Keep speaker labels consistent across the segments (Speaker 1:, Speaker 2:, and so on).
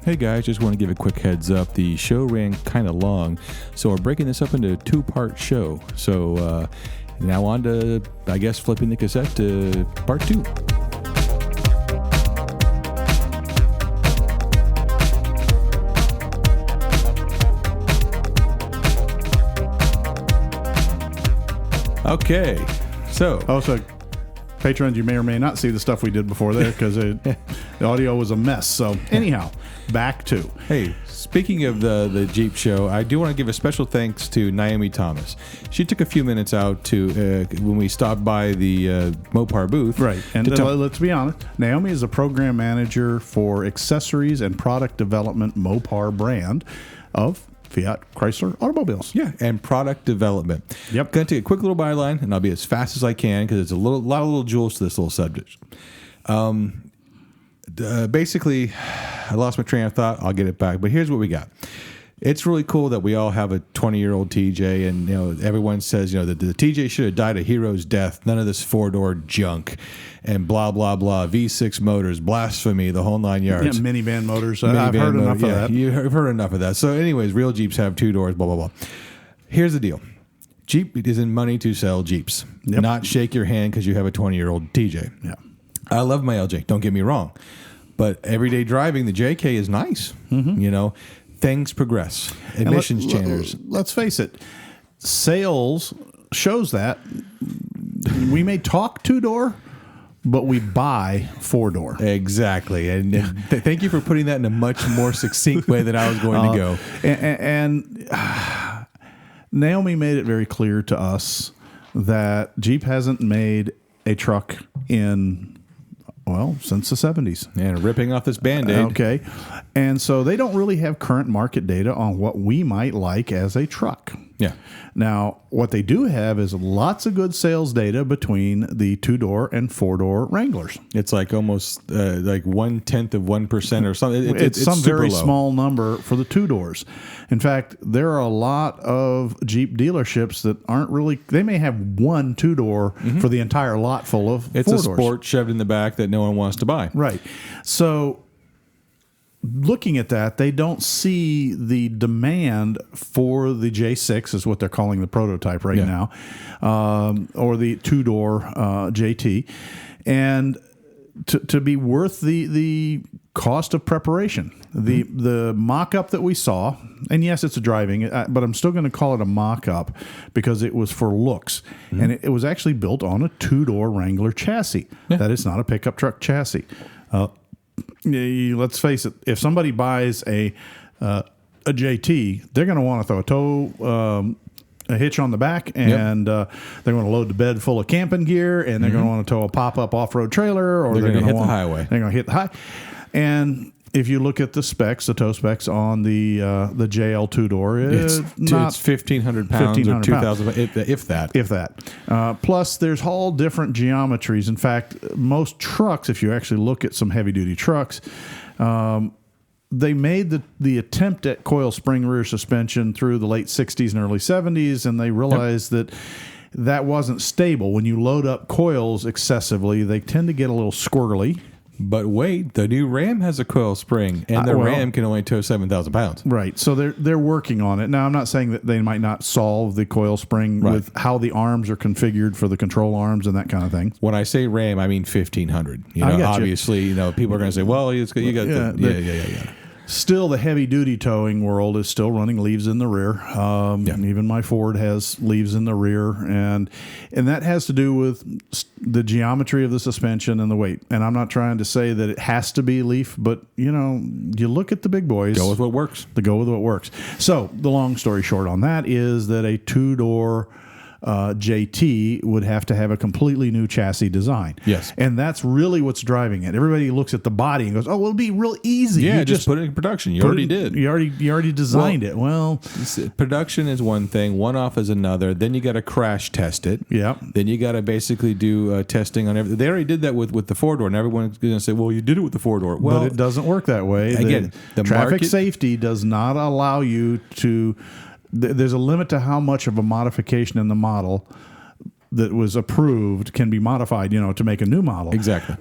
Speaker 1: Hey guys, just want to give a quick heads up. The show ran kind of long, so we're breaking this up into a two-part show. So now on to, I guess, flipping the cassette to part 2. Okay, so...
Speaker 2: Also, patrons, you may or may not see the stuff we did before there because the audio was a mess. So anyhow, back to...
Speaker 1: Hey, speaking of the Jeep show, I do want to give a special thanks to Naomi Thomas. She took a few minutes out to when we stopped by the Mopar booth.
Speaker 2: Right, and let's be honest, Naomi is a program manager for accessories and product development Mopar brand of Fiat Chrysler automobiles.
Speaker 1: Yeah, and product development.
Speaker 2: Yep.
Speaker 1: Going to take a quick little byline, and I'll be as fast as I can because there's a lot of little jewels to this little subject. Basically, I lost my train of thought. I'll get it back. But here's what we got. It's really cool that we all have a 20-year-old TJ, and everyone says that the TJ should have died a hero's death. None of this four-door junk, and blah blah blah. V6 motors, blasphemy, the whole 9 yards.
Speaker 2: Yeah, minivan motors. I've heard enough of that.
Speaker 1: You've heard enough of that. So, anyways, real Jeeps have 2 doors. Blah blah blah. Here's the deal. Jeep is in money to sell Jeeps, not shake your hand because you have a 20-year-old TJ.
Speaker 2: Yeah.
Speaker 1: I love my LJ. Don't get me wrong, but everyday driving, the JK is nice. Mm-hmm. Things progress. Emissions changes.
Speaker 2: Let's face it, sales shows that we may talk 2-door, but we buy 4-door.
Speaker 1: Exactly. And thank you for putting that in a much more succinct way than I was going to go.
Speaker 2: And Naomi made it very clear to us that Jeep hasn't made a truck since the 70s.
Speaker 1: And ripping off this Band-Aid.
Speaker 2: Okay. And so they don't really have current market data on what we might like as a truck.
Speaker 1: Yeah.
Speaker 2: Now, what they do have is lots of good sales data between the 2-door and 4-door Wranglers.
Speaker 1: It's like almost like 1/10% or something.
Speaker 2: It's some very
Speaker 1: low.
Speaker 2: small number for the 2-doors. In fact, there are a lot of Jeep dealerships that aren't really, they may have one 2-door for the entire lot full of 4-doors.
Speaker 1: It's a sport shoved in the back that no one wants to buy.
Speaker 2: Right. So looking at that, they don't see the demand for the J6, is what they're calling the prototype right now, or the 2-door JT, and to be worth the cost of preparation. The mock-up that we saw, and yes, it's a driving, but I'm still going to call it a mock-up because it was for looks, and it was actually built on a 2-door Wrangler chassis. That is not a pickup truck chassis. Let's face it, if somebody buys a JT, they're going to want to throw a hitch on the back, and they're going to load the bed full of camping gear, and they're going to want to tow a pop-up off-road trailer, or they're going to
Speaker 1: hit the highway.
Speaker 2: They're going to hit the high. And if you look at the specs, the tow specs on the JL 2-door, it's
Speaker 1: 1,500 pounds or 2,000, if that.
Speaker 2: Plus, there's all different geometries. In fact, most trucks, if you actually look at some heavy-duty trucks, they made the attempt at coil spring rear suspension through the late 60s and early 70s, and they realized that wasn't stable. When you load up coils excessively, they tend to get a little squirrely.
Speaker 1: But wait, the new Ram has a coil spring, and the Ram can only tow 7,000 pounds.
Speaker 2: Right, so they're working on it. Now, I'm not saying that they might not solve the coil spring with how the arms are configured for the control arms and that kind of thing.
Speaker 1: When I say Ram, I mean 1,500. Obviously, people are going to say, well, you got yeah.
Speaker 2: Still, the heavy-duty towing world is still running leaves in the rear. Even my Ford has leaves in the rear, and that has to do with the geometry of the suspension and the weight. And I'm not trying to say that it has to be leaf, but, you look at the big boys.
Speaker 1: Go with what works.
Speaker 2: Go with what works. So the long story short on that is that a 2-door JT would have to have a completely new chassis design.
Speaker 1: Yes.
Speaker 2: And that's really what's driving it. Everybody looks at the body and goes, oh, well, it'll be real easy.
Speaker 1: Yeah, just put it in production. You already did.
Speaker 2: You already designed it. Well,
Speaker 1: production is one thing. One-off is another. Then you got to crash test it.
Speaker 2: Yeah.
Speaker 1: Then you got to basically do testing on everything. They already did that with the 4-door, and everyone's going to say, well, you did it with the 4-door. Well,
Speaker 2: but it doesn't work that way.
Speaker 1: Again, the
Speaker 2: traffic safety does not allow you to... There's a limit to how much of a modification in the model that was approved can be modified, to make a new model.
Speaker 1: Exactly.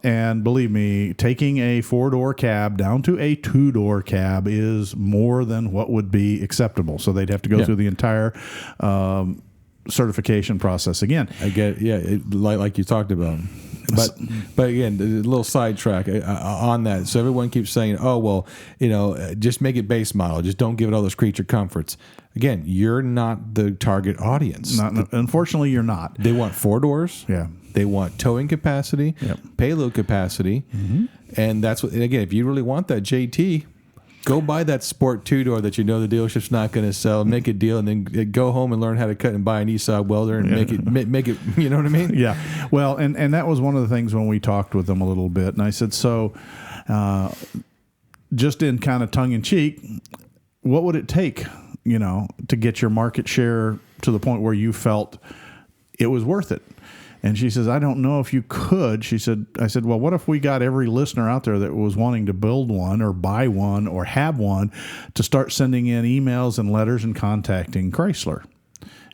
Speaker 2: And believe me, taking a 4-door cab down to a 2-door cab is more than what would be acceptable. So they'd have to go through the entire certification process again.
Speaker 1: I get like you talked about. But again, a little sidetrack on that. So everyone keeps saying, "Oh, well, just make it base model. Just don't give it all those creature comforts." Again, you're not the target audience.
Speaker 2: Unfortunately, you're not.
Speaker 1: They want 4 doors.
Speaker 2: Yeah.
Speaker 1: They want towing capacity, payload capacity, and that's what. And again, if you really want that JT, go buy that Sport 2-door that the dealership's not going to sell. Make a deal, and then go home and learn how to cut and buy an ESOB welder and make it. You know what I mean?
Speaker 2: Yeah. Well, and that was one of the things when we talked with them a little bit, and I said, so, just in kind of tongue in cheek, what would it take, to get your market share to the point where you felt it was worth it? And she says, I don't know if you could. I said, well, what if we got every listener out there that was wanting to build one or buy one or have one to start sending in emails and letters and contacting Chrysler?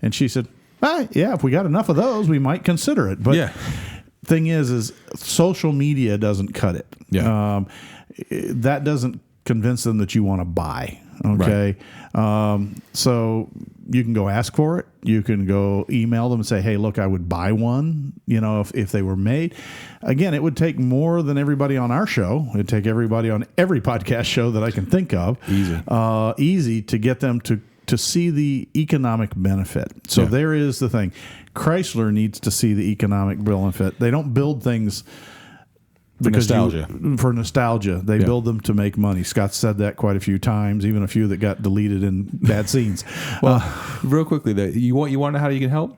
Speaker 2: And she said, yeah, if we got enough of those, we might consider it. But thing is social media doesn't cut it.
Speaker 1: Yeah.
Speaker 2: That doesn't convince them that you want to buy. Okay. Right. So you can go ask for it. You can go email them and say, hey, look, I would buy one, if they were made. Again, it would take more than everybody on our show. It'd take everybody on every podcast show that I can think of. Easy to get them to see the economic benefit. So there is the thing. Chrysler needs to see the economic benefit. They don't build things for nostalgia. They build them to make money. Scott said that quite a few times, even a few that got deleted in bad scenes.
Speaker 1: Well, real quickly, you want to know how you can help?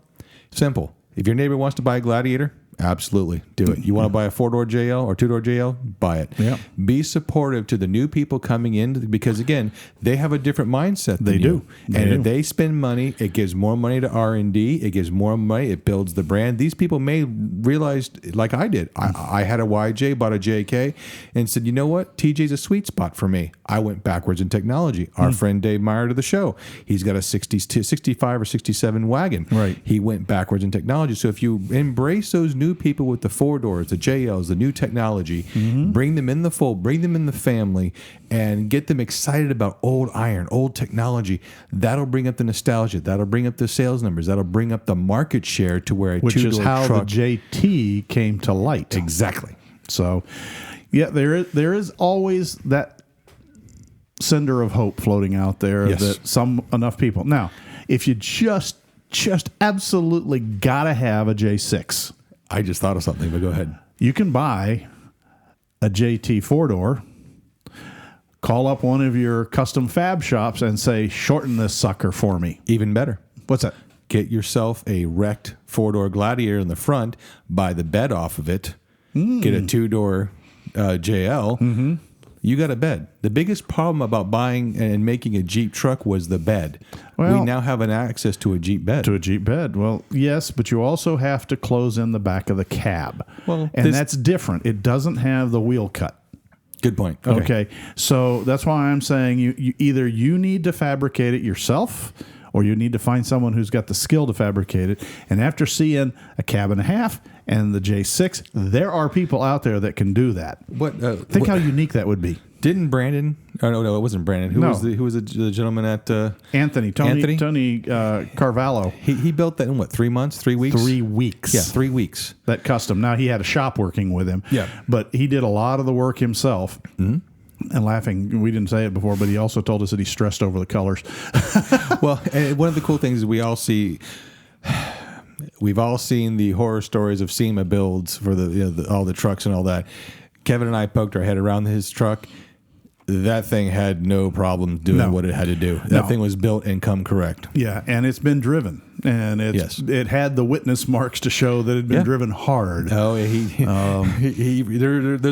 Speaker 1: Simple. If your neighbor wants to buy a Gladiator, absolutely do it. You want to buy a 4-door JL or 2-door JL? Buy it.
Speaker 2: Yeah.
Speaker 1: Be supportive to the new people coming in because, again, they have a different mindset than you. If they spend money, it gives more money to R&D. It gives more money. It builds the brand. These people may realize, like I did, I had a YJ, bought a JK, and said, you know what? TJ's a sweet spot for me. I went backwards in technology. Our friend Dave Meyer to the show, he's got a 65 or 67 wagon.
Speaker 2: Right.
Speaker 1: He went backwards in technology. So if you embrace those new people with the 4-doors, the JLs, the new technology, bring them in the fold, bring them in the family, and get them excited about old iron, old technology. That'll bring up the nostalgia. That'll bring up the sales numbers. That'll bring up the market share to where
Speaker 2: which is how
Speaker 1: truck,
Speaker 2: the JT came to light.
Speaker 1: Exactly.
Speaker 2: So, there is always that cinder of hope floating out there that enough people. Now, if you just absolutely gotta have a J6.
Speaker 1: I just thought of something, but go ahead.
Speaker 2: You can buy a JT 4-door, call up one of your custom fab shops and say, shorten this sucker for me.
Speaker 1: Even better.
Speaker 2: What's that?
Speaker 1: Get yourself a wrecked 4-door Gladiator in the front, buy the bed off of it, get a 2-door JL. You got a bed. The biggest problem about buying and making a Jeep truck was the bed. Well, we now have an access to a Jeep bed.
Speaker 2: Well, yes, but you also have to close in the back of the cab.
Speaker 1: Well,
Speaker 2: and that's different. It doesn't have the wheel cut.
Speaker 1: Good point.
Speaker 2: Okay. So that's why I'm saying you either you need to fabricate it yourself, or you need to find someone who's got the skill to fabricate it. And after seeing a cab and a half and the J6, there are people out there that can do that. Think how unique that would be.
Speaker 1: Didn't Brandon? Oh no, it wasn't Brandon. Who was the gentleman at
Speaker 2: Tony Carvalho?
Speaker 1: He built that in what, 3 months, 3 weeks?
Speaker 2: 3 weeks.
Speaker 1: Yeah, 3 weeks.
Speaker 2: That custom. Now he had a shop working with him.
Speaker 1: Yeah,
Speaker 2: but he did a lot of the work himself. And laughing, we didn't say it before, but he also told us that he stressed over the colors.
Speaker 1: Well, and one of the cool things is we've all seen the horror stories of Sema builds for all the trucks and all that. Kevin and I poked our head around his truck. That thing had no problem doing what it had to do. That thing was built and come correct.
Speaker 2: Yeah, and it's been driven. And it had the witness marks to show that it had been driven hard.
Speaker 1: Oh, there's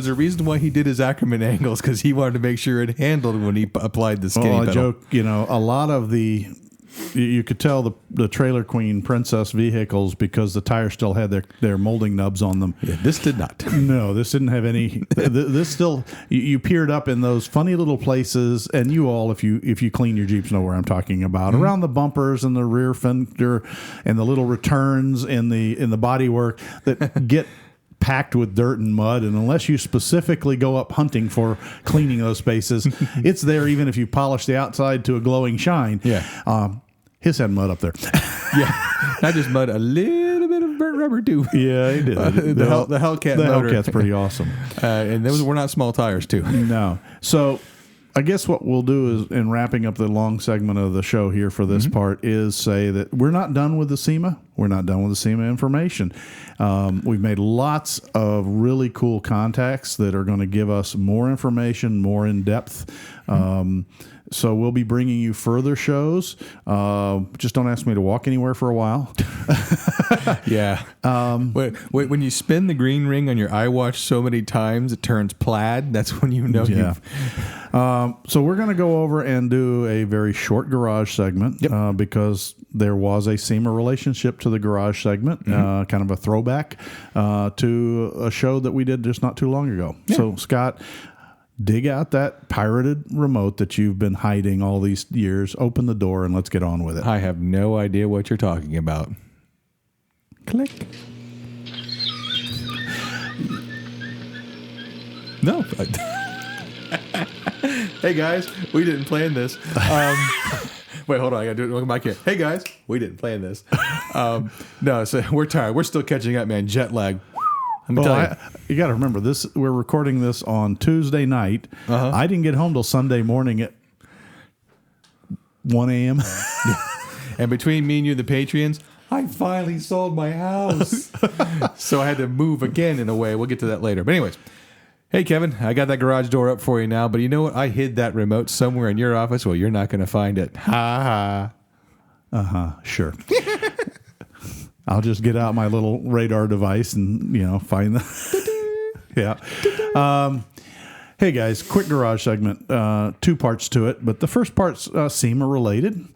Speaker 1: a reason why he did his Ackerman angles, because he wanted to make sure it handled when he applied the skinny pedal.
Speaker 2: I joke, a lot of the you could tell the Trailer Queen Princess vehicles because the tires still had their molding nubs on them.
Speaker 1: Yeah, this did not.
Speaker 2: No, this didn't have any. This still, you peered up in those funny little places, and you all, if you clean your Jeeps, know where I'm talking about.
Speaker 1: Mm-hmm.
Speaker 2: Around the bumpers and the rear fender and the little returns in the bodywork that get packed with dirt and mud, and unless you specifically go up hunting for cleaning those spaces, it's there even if you polish the outside to a glowing shine.
Speaker 1: Yeah.
Speaker 2: His had mud up there.
Speaker 1: Yeah, not just mud, a little bit of burnt rubber too.
Speaker 2: Yeah, he did.
Speaker 1: The Hellcat motor.
Speaker 2: Hellcat's pretty awesome.
Speaker 1: And those were not small tires too.
Speaker 2: No. So I guess what we'll do is, in wrapping up the long segment of the show here for this part, is say that we're not done with the SEMA. We're not done with the SEMA information. We've made lots of really cool contacts that are going to give us more information, more in depth. So we'll be bringing you further shows. Just don't ask me to walk anywhere for a while.
Speaker 1: Yeah. When you spin the green ring on your iWatch so many times it turns plaid, that's when you know you've...
Speaker 2: So we're going to go over and do a very short garage segment because there was a SEMA relationship to the garage segment, kind of a throwback to a show that we did just not too long ago. Yeah. So, Scott, dig out that pirated remote that you've been hiding all these years, open the door, and let's get on with it.
Speaker 1: I have no idea what you're talking about. Click. No. Hey guys, we didn't plan this. Wait, hold on. I got to do it with my kid. Hey guys, we didn't plan this. No, so we're tired. We're still catching up, man. Jet lag. You
Speaker 2: got to remember this. We're recording this on Tuesday night. I didn't get home till Sunday morning at 1 a.m.
Speaker 1: And between me and you, the Patreons, I finally sold my house. So I had to move again in a way. We'll get to that later. But anyways, hey, Kevin, I got that garage door up for you now. But you know what? I hid that remote somewhere in your office. Well, you're not going to find it. Ha ha.
Speaker 2: Sure. I'll just get out my little radar device and, find the... Yeah. Hey, guys, quick garage segment. 2 parts to it, but the first part's SEMA related.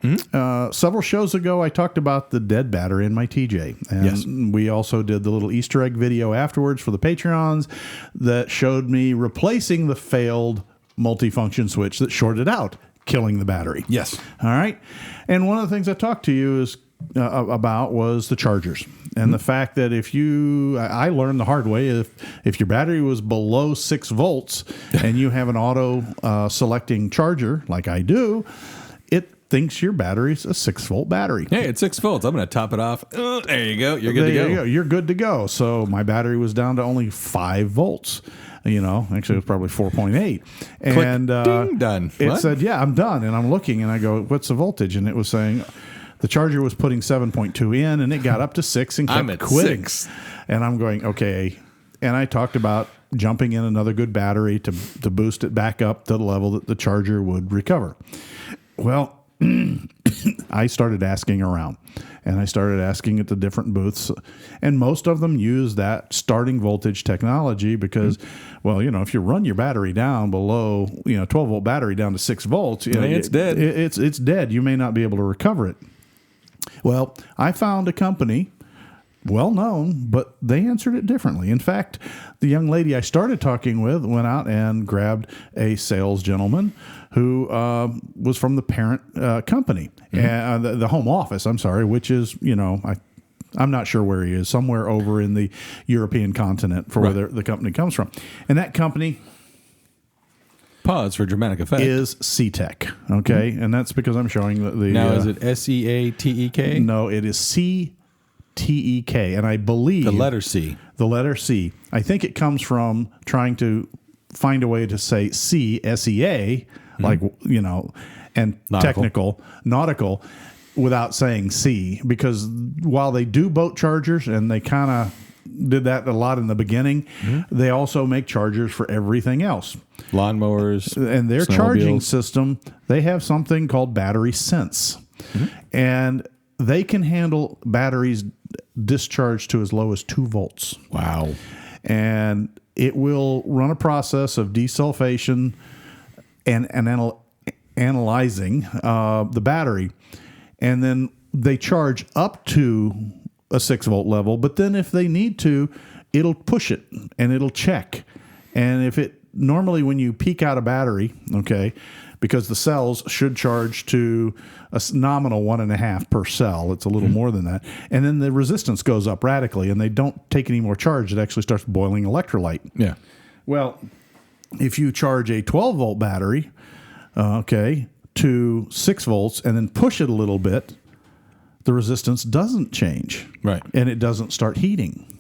Speaker 2: Several shows ago, I talked about the dead battery in my TJ. And we also did the little Easter egg video afterwards for the Patreons that showed me replacing the failed multifunction switch that shorted out, killing the battery.
Speaker 1: Yes.
Speaker 2: All right. And one of the things I talked to you is about was the chargers and the fact that I learned the hard way, if your battery was below 6 volts and you have an auto selecting charger like I do, it thinks your battery's a 6-volt battery.
Speaker 1: Hey, it's 6 volts. I'm going to top it off. There you go. You're good to go.
Speaker 2: There you go. You're good to go. So my battery was down to only 5 volts. Actually, it was probably 4.8. And
Speaker 1: ding, done.
Speaker 2: It said, yeah, I'm done. And I'm looking and I go, what's the voltage? And it was saying the charger was putting 7.2 in and it got up to 6 and kept
Speaker 1: I'm at
Speaker 2: quitting.
Speaker 1: 6.
Speaker 2: And I'm going, okay. And I talked about jumping in another good battery to boost it back up to the level that the charger would recover. Well, I started asking around and I started asking at the different booths, and most of them use that starting voltage technology because, well, if you run your battery down below, 12 volt battery down to 6 volts,
Speaker 1: it's dead.
Speaker 2: It's dead. You may not be able to recover it. Well, I found a company, well known, but they answered it differently. In fact, the young lady I started talking with went out and grabbed a sales gentleman who was from the parent company, the home office, I'm sorry, which is, I'm not sure where he is, somewhere over in the European continent for where the company comes from. And that company...
Speaker 1: Pause for dramatic effect.
Speaker 2: Is C-Tech, okay? And that's because I'm showing the...
Speaker 1: Now, is it S-E-A-T-E-K?
Speaker 2: No, it is C-T-E-K, and I believe...
Speaker 1: The letter C.
Speaker 2: The letter C. I think it comes from trying to find a way to say C, S-E-A, like, and nautical, without saying C, because while they do boat chargers, and they kind of did that a lot in the beginning, they also make chargers for everything else.
Speaker 1: Lawnmowers.
Speaker 2: And their charging system, they have something called Battery Sense. And they can handle batteries discharged to as low as 2 volts.
Speaker 1: Wow.
Speaker 2: And it will run a process of desulfation and analyzing the battery. and then they charge up to a 6-volt level, but then if they need to, it'll push it and it'll check. And if it normally when you peak out a battery, okay, because the cells should charge to a nominal 1.5 per cell. It's a little more than that. And then the resistance goes up radically and they don't take any more charge. It actually starts boiling electrolyte.
Speaker 1: Yeah.
Speaker 2: Well, if you charge a 12-volt battery, to 6 volts and then push it a little bit, the resistance doesn't change.
Speaker 1: Right.
Speaker 2: And it doesn't start heating.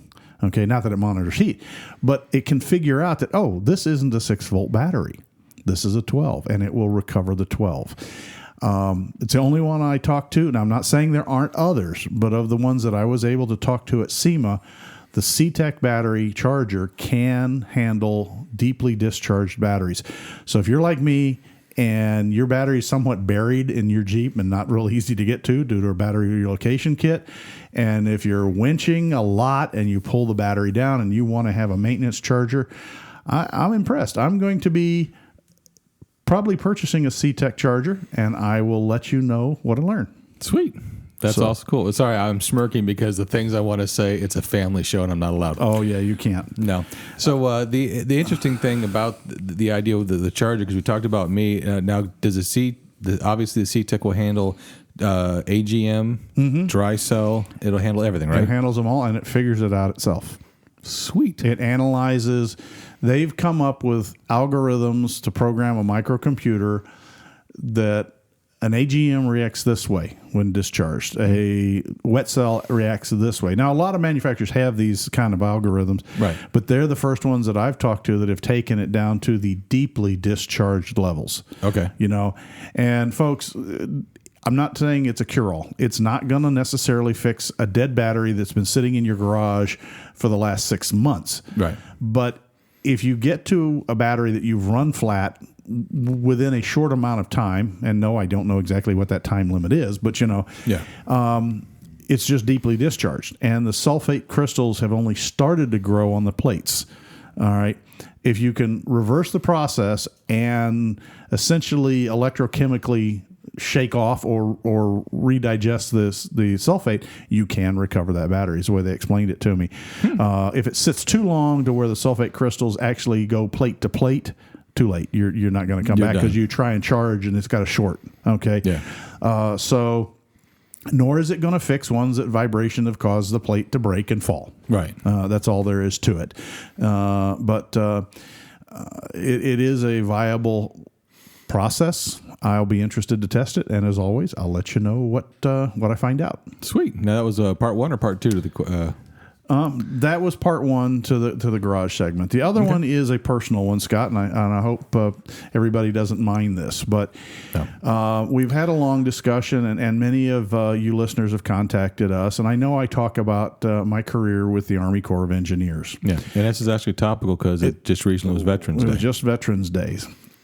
Speaker 2: Okay, not that it monitors heat, but it can figure out that, this isn't a 6-volt battery. This is a 12, and it will recover the 12. It's the only one I talked to, and I'm not saying there aren't others, but of the ones that I was able to talk to at Sema, the C-Tech battery charger can handle deeply discharged batteries. So if you're like me and your battery is somewhat buried in your Jeep and not real easy to get to due to a battery relocation kit, and if you're winching a lot and you pull the battery down and you want to have a maintenance charger, I'm impressed. I'm going to be probably purchasing a C-Tech charger, and I will let you know what I learn.
Speaker 1: Sweet. That's also cool. Sorry, I'm smirking because the things I want to say, it's a family show and I'm not allowed.
Speaker 2: Oh, yeah, you can't.
Speaker 1: No. So the interesting thing about the idea of the charger, because we talked about me, now does obviously the C-Tech will handle AGM, dry cell, it'll handle everything, right?
Speaker 2: It handles them all, and it figures it out itself.
Speaker 1: Sweet.
Speaker 2: It analyzes. They've come up with algorithms to program a microcomputer that an AGM reacts this way when discharged. A wet cell reacts this way. Now, a lot of manufacturers have these kind of algorithms,
Speaker 1: right?
Speaker 2: But they're the first ones that I've talked to that have taken it down to the deeply discharged levels.
Speaker 1: Okay.
Speaker 2: And folks, I'm not saying it's a cure-all. It's not going to necessarily fix a dead battery that's been sitting in your garage for the last 6 months.
Speaker 1: Right.
Speaker 2: But if you get to a battery that you've run flat within a short amount of time, and no, I don't know exactly what that time limit is, but it's just deeply discharged. And the sulfate crystals have only started to grow on the plates. All right. If you can reverse the process and essentially electrochemically shake off or redigest the sulfate, you can recover that battery, is the way they explained it to me. If it sits too long to where the sulfate crystals actually go plate to plate, too late. You're not going to come back because you try and charge and it's got a short. Okay.
Speaker 1: Yeah.
Speaker 2: So nor is it going to fix ones that vibration have caused the plate to break and fall.
Speaker 1: Right.
Speaker 2: That's all there is to it. But it is a viable process. I'll be interested to test it, and as always, I'll let you know what I find out.
Speaker 1: Sweet. Now that was part 1 or part 2 to the.
Speaker 2: That was part 1 to the garage segment. The other one is a personal one, Scott, and I hope everybody doesn't mind this. But we've had a long discussion, and many of you listeners have contacted us, and I know I talk about my career with the Army Corps of Engineers.
Speaker 1: Yeah, and this is actually topical because it just recently was Veterans Day.
Speaker 2: It was just Veterans Day.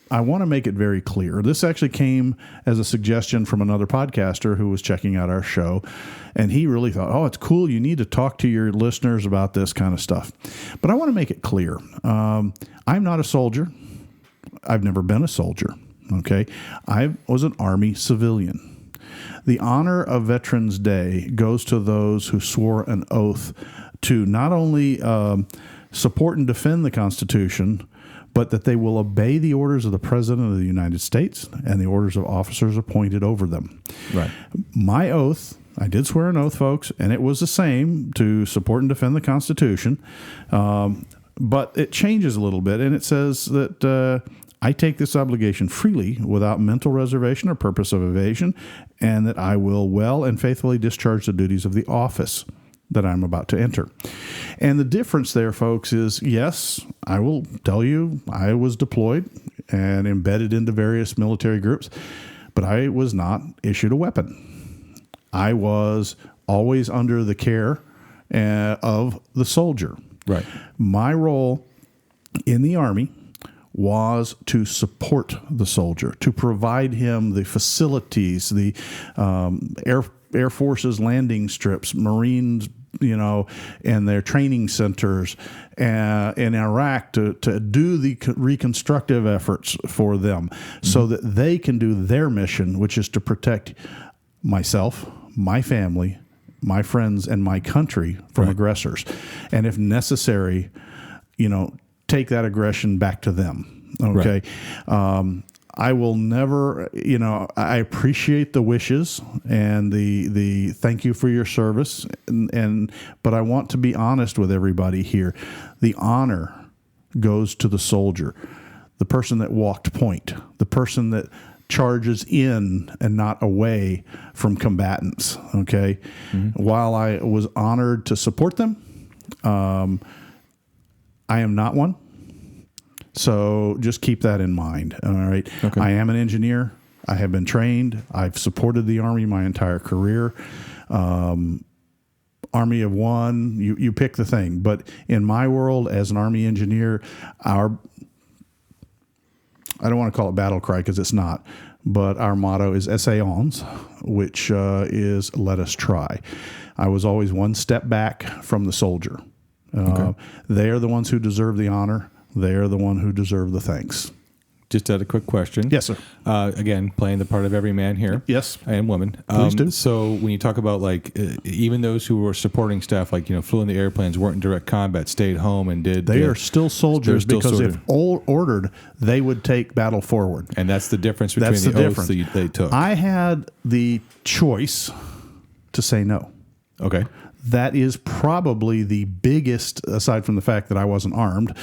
Speaker 2: I want to make it very clear. This actually came as a suggestion from another podcaster who was checking out our show, and he really thought, it's cool. You need to talk to your listeners about this kind of stuff. But I want to make it clear. I'm not a soldier. I've never been a soldier. Okay. I was an Army civilian. The honor of Veterans Day goes to those who swore an oath to not only support and defend the Constitution, but that they will obey the orders of the President of the United States and the orders of officers appointed over them.
Speaker 1: Right.
Speaker 2: My oath, I did swear an oath, folks, and it was the same, to support and defend the Constitution. But it changes a little bit, and it says that I take this obligation freely without mental reservation or purpose of evasion, and that I will well and faithfully discharge the duties of the office that I'm about to enter. And the difference there, folks, is, yes, I will tell you, I was deployed and embedded into various military groups, but I was not issued a weapon. I was always under the care of the soldier.
Speaker 1: Right.
Speaker 2: My role in the Army was to support the soldier, to provide him the facilities, the Air Force's landing strips, Marines, and their training centers in Iraq to do the reconstructive efforts for them so that they can do their mission, which is to protect myself, my family, my friends, and my country from aggressors. And if necessary, take that aggression back to them. Okay. Right. I will never, I appreciate the wishes and the thank you for your service. But I want to be honest with everybody here. The honor goes to the soldier, the person that walked point, the person that charges in and not away from combatants. Okay. Mm-hmm. While I was honored to support them, I am not one. So just keep that in mind. All right. Okay. I am an engineer. I have been trained. I've supported the Army my entire career. Army of one, you pick the thing. But in my world, as an Army engineer, I don't want to call it battle cry because it's not, but our motto is Essayons, which is let us try. I was always one step back from the soldier. They are the ones who deserve the honor. They are the one who deserve the thanks.
Speaker 1: Just had a quick question.
Speaker 2: Yes, sir.
Speaker 1: Again, playing the part of every man here.
Speaker 2: Yes.
Speaker 1: And woman.
Speaker 2: Please do.
Speaker 1: So when you talk about even those who were supporting staff, flew in the airplanes, weren't in direct combat, stayed home and did.
Speaker 2: They are still soldiers because if ordered, they would take battle forward.
Speaker 1: And that's the difference between the oaths that they took.
Speaker 2: I had the choice to say no.
Speaker 1: Okay.
Speaker 2: That is probably the biggest, aside from the fact that I wasn't armed,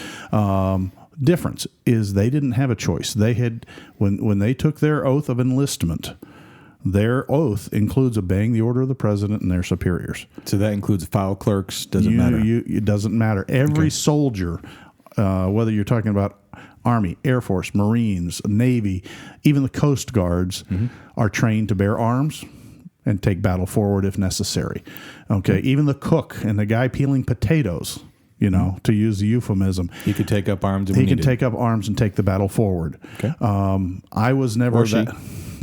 Speaker 2: difference is they didn't have a choice. They had, when they took their oath of enlistment, their oath includes obeying the order of the president and their superiors.
Speaker 1: So that includes file clerks, doesn't matter.
Speaker 2: It doesn't matter. Every soldier, whether you're talking about Army, Air Force, Marines, Navy, even the Coast Guards are trained to bear arms and take battle forward if necessary. Okay, even the cook and the guy peeling potatoes, to use the euphemism.
Speaker 1: He could take up arms.
Speaker 2: He can take up arms and take the battle forward. Okay. I was never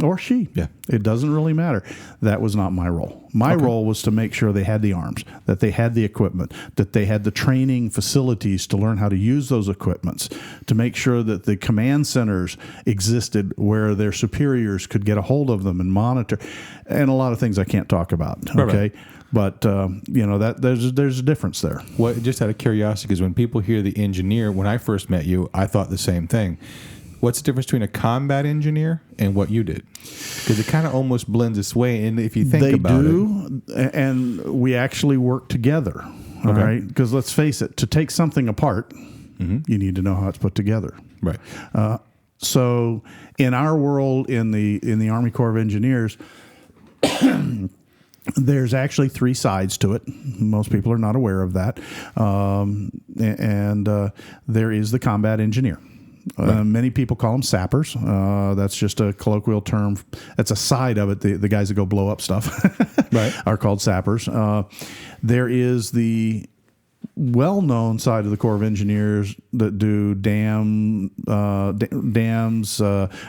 Speaker 2: or she.
Speaker 1: Yeah.
Speaker 2: It doesn't really matter. That was not my role. My role was to make sure they had the arms, that they had the equipment, that they had the training facilities to learn how to use those equipments, to make sure that the command centers existed where their superiors could get a hold of them and monitor, and a lot of things I can't talk about. Okay. Right. But that there's a difference there.
Speaker 1: Well, just out of curiosity, because when people hear the engineer, when I first met you, I thought the same thing. What's the difference between a combat engineer and what you did? Because it kind of almost blends its way. And if you think about it,
Speaker 2: and we actually work together. All right, because let's face it, to take something apart, you need to know how it's put together.
Speaker 1: Right.
Speaker 2: So in our world, in the Army Corps of Engineers. There's actually three sides to it. Most people are not aware of that. And there is the combat engineer. Many people call them sappers. That's just a colloquial term. That's a side of it. The guys that go blow up stuff are called sappers. There is the well-known side of the Corps of Engineers that do dams,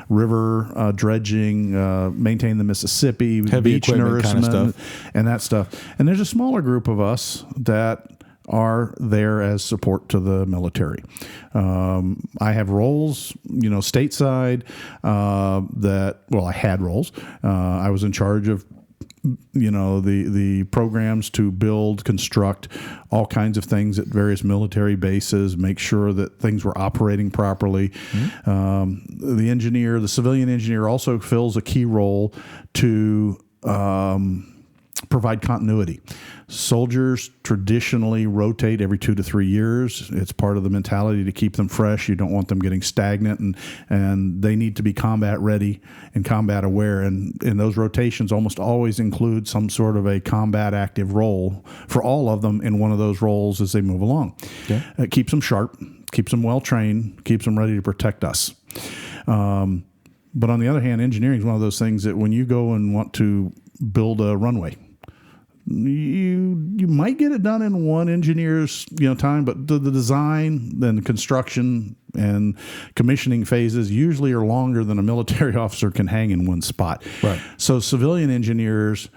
Speaker 2: river dredging, maintain the Mississippi,
Speaker 1: heavy
Speaker 2: beach nourishment,
Speaker 1: kind of stuff.
Speaker 2: And that stuff. And there's a smaller group of us that are there as support to the military. I have roles, stateside I had roles. I was in charge of the programs to build, construct all kinds of things at various military bases, make sure that things were operating properly. The civilian engineer also fills a key role to provide continuity. Soldiers traditionally rotate every 2 to 3 years. It's part of the mentality to keep them fresh. You don't want them getting stagnant, and they need to be combat ready and combat aware. And those rotations almost always include some sort of a combat active role for all of them in one of those roles as they move along. Okay. It keeps them sharp, keeps them well trained, keeps them ready to protect us. But on the other hand, engineering is one of those things that when you go and want to build a runway, you might get it done in one engineer's time, but the design, then the construction and commissioning phases usually are longer than a military officer can hang in one spot. Right. So civilian engineers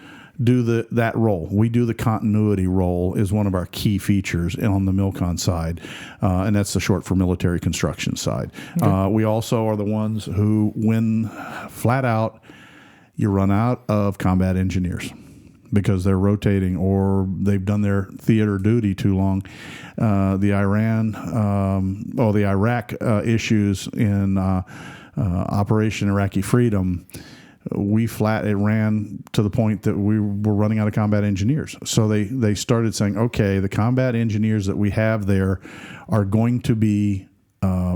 Speaker 2: do that role. We do the continuity role is one of our key features on the MILCON side, and that's the short for military construction side. Okay. We also are the ones who, when flat out you run out of combat engineers because they're rotating or they've done their theater duty too long. The Iraq issues in Operation Iraqi Freedom, it ran to the point that we were running out of combat engineers. So they started saying, okay, the combat engineers that we have there are going to be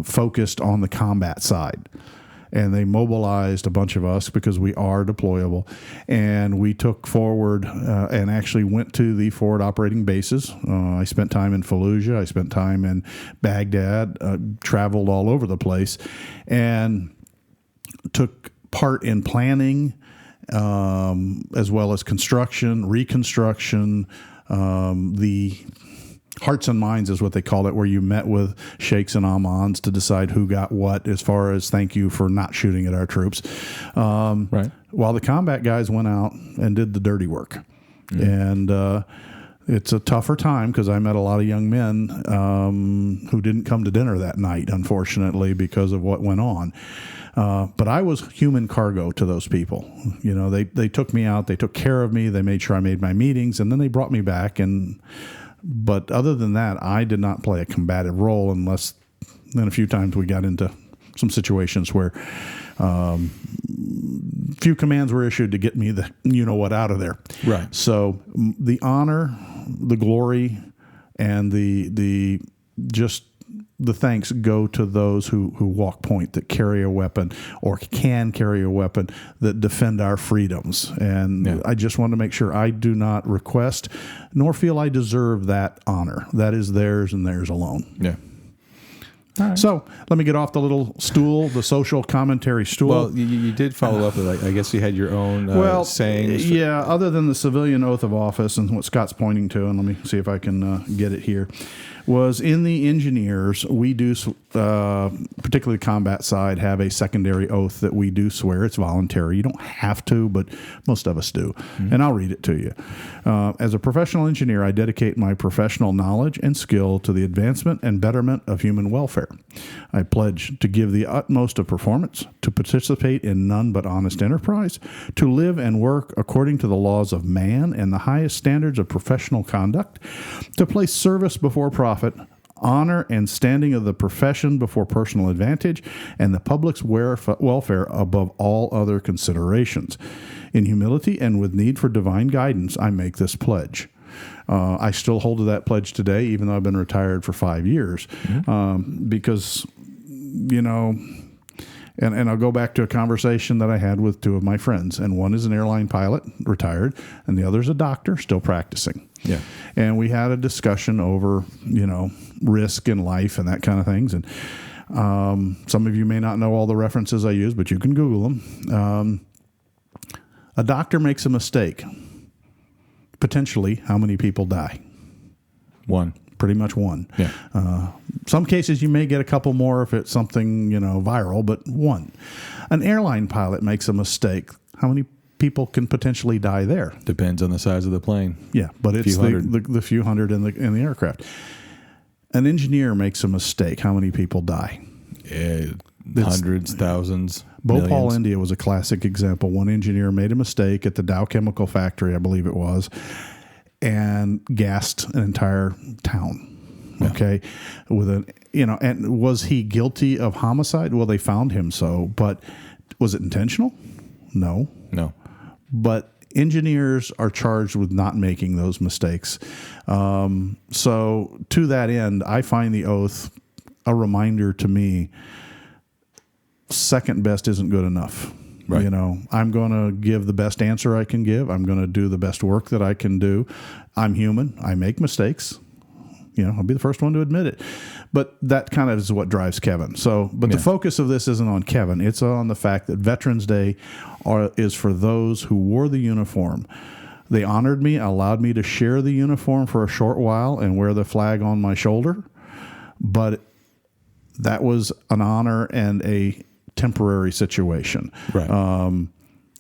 Speaker 2: focused on the combat side. And they mobilized a bunch of us because we are deployable. And we took forward and actually went to the forward operating bases. I spent time in Fallujah. I spent time in Baghdad, traveled all over the place, and took part in planning as well as construction, reconstruction, the Hearts and Minds is what they call it, where you met with sheikhs and amans to decide who got what as far as thank you for not shooting at our troops.
Speaker 1: Right.
Speaker 2: While the combat guys went out and did the dirty work. And it's a tougher time because I met a lot of young men who didn't come to dinner that night, unfortunately, because of what went on. But I was human cargo to those people. You know, they took me out, they took care of me, they made sure I made my meetings, and then they brought me back. But other than that, I did not play a combative role unless then a few times we got into some situations where few commands were issued to get me the you-know-what out of there.
Speaker 1: Right.
Speaker 2: So the honor, the glory, and the thanks go to those who walk point, that carry a weapon or can carry a weapon, that defend our freedoms. And I just want to make sure I do not request nor feel I deserve that honor. That is theirs and theirs alone.
Speaker 1: Yeah. All right.
Speaker 2: So let me get off the little stool, the social commentary stool.
Speaker 1: Well, you did follow up with, I guess you had your own sayings.
Speaker 2: Yeah, other than the civilian oath of office and what Scott's pointing to, and let me see if I can get it here, was in the engineers, we do, particularly the combat side, have a secondary oath that we do swear. It's voluntary. You don't have to, but most of us do. Mm-hmm. And I'll read it to you. As a professional engineer, I dedicate my professional knowledge and skill to the advancement and betterment of human welfare. I pledge to give the utmost of performance, to participate in none but honest enterprise, to live and work according to the laws of man and the highest standards of professional conduct, to place service before profit, honor and standing of the profession before personal advantage, and the public's welfare above all other considerations. In humility and with need for divine guidance, I make this pledge. I still hold to that pledge today, even though I've been retired for 5 years, because, you know, and I'll go back to a conversation that I had with two of my friends, and one is an airline pilot, retired, and the other is a doctor, still practicing.
Speaker 1: Yeah. And
Speaker 2: we had a discussion over, you know, risk in life and that kind of things. And some of you may not know all the references I use, but you can Google them. A doctor makes a mistake. Potentially, how many people die?
Speaker 1: One.
Speaker 2: Pretty much one.
Speaker 1: Yeah.
Speaker 2: Some cases you may get a couple more if it's something, you know, viral, but one. An airline pilot makes a mistake. How many people can potentially die there?
Speaker 1: Depends on the size of the plane.
Speaker 2: Yeah, but it's the few hundred in the aircraft. An engineer makes a mistake. How many people die?
Speaker 1: Hundreds, thousands,
Speaker 2: Bhopal,
Speaker 1: millions.
Speaker 2: India was a classic example. One engineer made a mistake at the Dow Chemical Factory, I believe it was, and gassed an entire town. Yeah. Okay, and was he guilty of homicide? Well, they found him so, but was it intentional? No. But engineers are charged with not making those mistakes. So to that end, I find the oath a reminder to me. Second best isn't good enough. Right. You know, I'm going to give the best answer I can give. I'm going to do the best work that I can do. I'm human. I make mistakes. You know, I'll be the first one to admit it. But that kind of is what drives Kevin. So, but the focus of this isn't on Kevin. It's on the fact that Veterans Day is for those who wore the uniform. They honored me, allowed me to share the uniform for a short while and wear the flag on my shoulder. But that was an honor and a temporary situation.
Speaker 1: Right.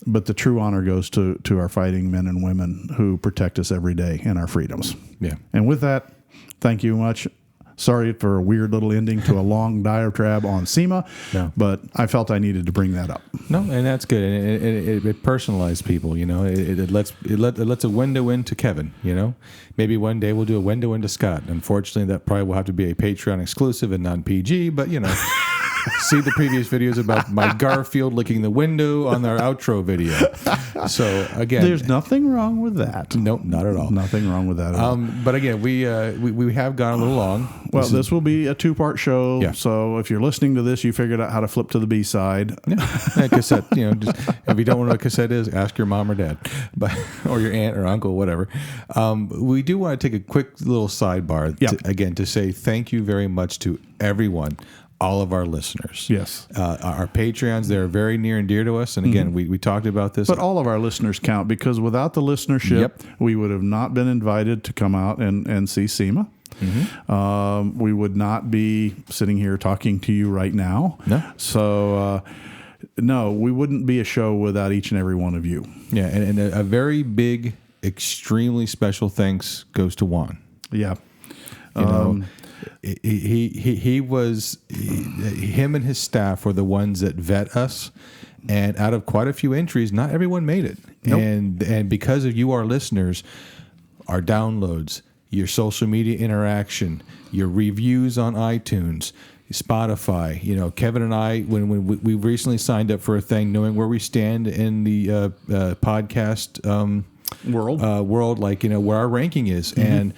Speaker 2: But the true honor goes to our fighting men and women who protect us every day and our freedoms.
Speaker 1: Yeah.
Speaker 2: And with that, thank you much. Sorry for a weird little ending to a long diatribe on Sema, but I felt I needed to bring that up.
Speaker 1: No, and that's good. And it personalized people, you know. It lets a window into Kevin, you know. Maybe one day we'll do a window into Scott. Unfortunately, that probably will have to be a Patreon exclusive and non-PG, but, you know. See the previous videos about my Garfield licking the window on our outro video. So again,
Speaker 2: there's nothing wrong with that.
Speaker 1: Nope, not at all.
Speaker 2: Nothing wrong with that at all.
Speaker 1: But again, we have gone a little long.
Speaker 2: Well, this will be a 2-part show.
Speaker 1: Yeah.
Speaker 2: So if you're listening to this, you figured out how to flip to the B side.
Speaker 1: Yeah, cassette. You know, just, if you don't know what a cassette is, ask your mom or dad, or your aunt or uncle, whatever. We do want to take a quick little sidebar to say thank you very much to everyone. All of our listeners.
Speaker 2: Yes.
Speaker 1: Our Patreons, they're very near and dear to us. And again, we talked about this.
Speaker 2: But all of our listeners count because without the listenership, we would have not been invited to come out and see Sema. We would not be sitting here talking to you right now.
Speaker 1: No.
Speaker 2: So, no, we wouldn't be a show without each and every one of you.
Speaker 1: Yeah. And a very big, extremely special thanks goes to Juan.
Speaker 2: Yeah.
Speaker 1: You know, him and his staff were the ones that vet us, and out of quite a few entries, not everyone made it.
Speaker 2: Nope.
Speaker 1: And because of you, our listeners, our downloads, your social media interaction, your reviews on iTunes, Spotify, you know, Kevin and I, when we recently signed up for a thing, knowing where we stand in the podcast world, like, you know, where our ranking is, and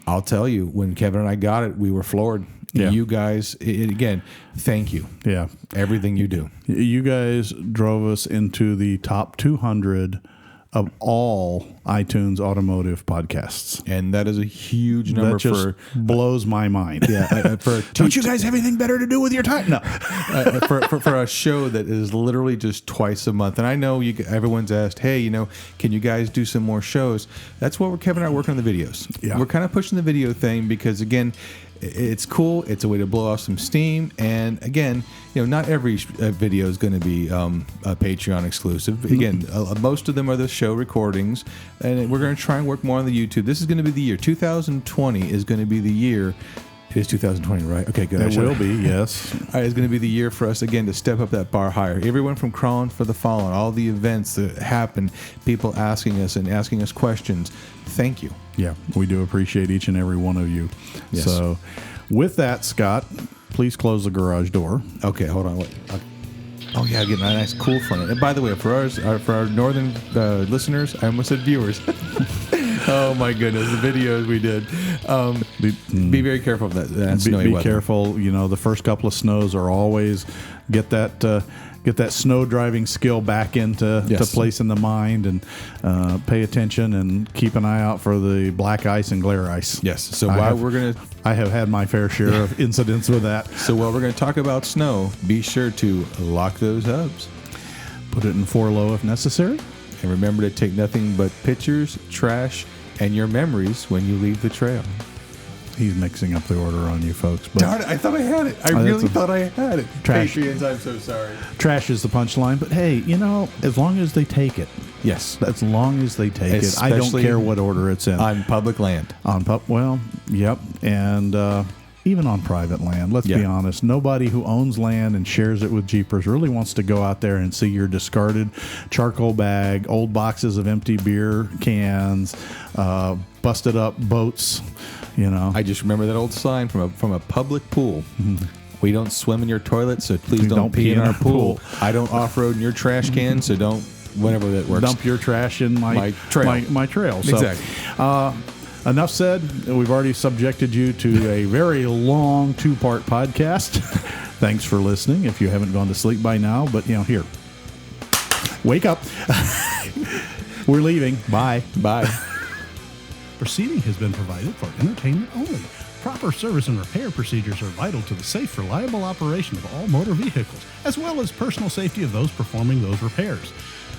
Speaker 1: I'll tell you, when Kevin and I got it, we were floored. Yeah. You guys, again, thank you.
Speaker 2: Yeah.
Speaker 1: Everything you do.
Speaker 2: You guys drove us into the top 200 of all iTunes automotive podcasts.
Speaker 1: And that is a huge number.
Speaker 2: That just blows my mind.
Speaker 1: Yeah.
Speaker 2: Don't you guys have anything better to do with your time? No.
Speaker 1: For a show that is literally just twice a month. And I know everyone's asked, hey, you know, can you guys do some more shows? That's what Kevin and I are working on the videos.
Speaker 2: Yeah.
Speaker 1: We're kind of pushing the video thing because, again, it's cool. It's a way to blow off some steam. And again, you know, not every video is going to be a Patreon exclusive. Again, most of them are the show recordings, and we're going to try and work more on the YouTube. This is going to be the year. 2020 is going to be the year. It is 2020, right? Okay, good.
Speaker 2: It will be, yes.
Speaker 1: All right, it's going to be the year for us, again, to step up that bar higher. Everyone from Crawling for the Fallen, all the events that happen, people asking us questions. Thank you.
Speaker 2: Yeah, we do appreciate each and every one of you.
Speaker 1: Yes.
Speaker 2: So with that, Scott, please close the garage door.
Speaker 1: Okay, hold on. Oh, yeah, getting a nice cool front. And by the way, for our northern listeners, I almost said viewers. Oh, my goodness, the videos we did. Be very careful of that snowy weather.
Speaker 2: Be careful. You know, the first couple of snows are always get that snow driving skill back into place in the mind, and pay attention and keep an eye out for the black ice and glare ice.
Speaker 1: Yes. So
Speaker 2: I have had my fair share of incidents with that.
Speaker 1: So while we're going to talk about snow, be sure to lock those hubs.
Speaker 2: Put it in 4 low if necessary.
Speaker 1: And remember to take nothing but pictures, trash, and your memories when you leave the trail.
Speaker 2: He's mixing up the order on you folks.
Speaker 1: But darn it, I thought I had it. I really thought I had it.
Speaker 2: Trash.
Speaker 1: Patrons, I'm so sorry.
Speaker 2: Trash is the punchline, but hey, you know, as long as they take it.
Speaker 1: Yes.
Speaker 2: As long as they take it. I don't care what order it's in.
Speaker 1: On public land.
Speaker 2: Well, yep. And even on private land, let's be honest, nobody who owns land and shares it with Jeepers really wants to go out there and see your discarded charcoal bag, old boxes of empty beer cans, busted up boats, you know.
Speaker 1: I just remember that old sign from a public pool. Mm-hmm. We don't swim in your toilet, so please don't pee in our pool. I don't off-road in your trash can, so don't, whatever that works.
Speaker 2: Dump your trash in my trail. My trail. So,
Speaker 1: exactly.
Speaker 2: Enough said. We've already subjected you to a very long 2-part podcast. Thanks for listening. If you haven't gone to sleep by now, but you know, here, wake up. We're leaving. Bye.
Speaker 1: Bye.
Speaker 3: Proceeding has been provided for entertainment only. Proper service and repair procedures are vital to the safe, reliable operation of all motor vehicles, as well as personal safety of those performing those repairs.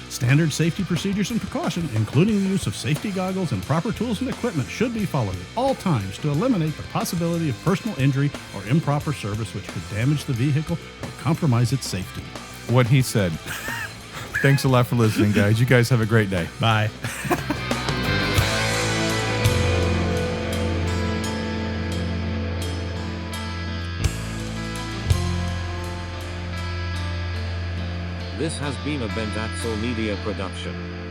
Speaker 3: Standard safety procedures and precautions, including the use of safety goggles and proper tools and equipment, should be followed at all times to eliminate the possibility of personal injury or improper service which could damage the vehicle or compromise its safety.
Speaker 1: What he said. Thanks a lot for listening, guys. You guys have a great day.
Speaker 3: Bye.
Speaker 4: This has been a Bent Axle Media production.